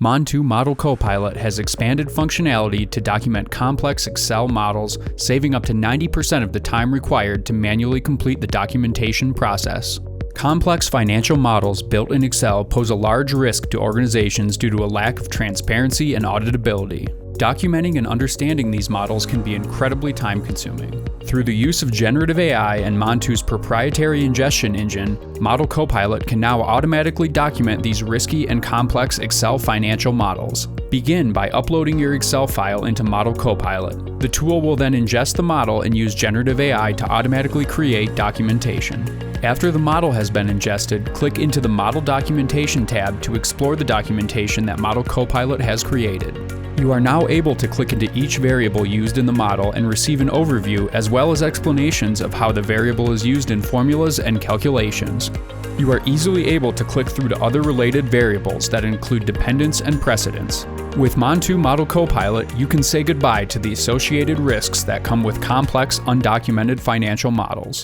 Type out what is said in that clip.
Montoux Model Copilot has expanded functionality to document complex Excel models, saving up to 90% of the time required to manually complete the documentation process. Complex financial models built in Excel pose a large risk to organizations due to a lack of transparency and auditability. Documenting and understanding these models can be incredibly time-consuming. Through the use of generative AI and Montoux's proprietary ingestion engine, Model Copilot can now automatically document these risky and complex Excel financial models. Begin by uploading your Excel file into Model Copilot. The tool will then ingest the model and use generative AI to automatically create documentation. After the model has been ingested, click into the Model Documentation tab to explore the documentation that Model Copilot has created. You are now able to click into each variable used in the model and receive an overview as well as explanations of how the variable is used in formulas and calculations. You are easily able to click through to other related variables that include dependence and precedence. With Montoux Model Copilot, you can say goodbye to the associated risks that come with complex, undocumented financial models.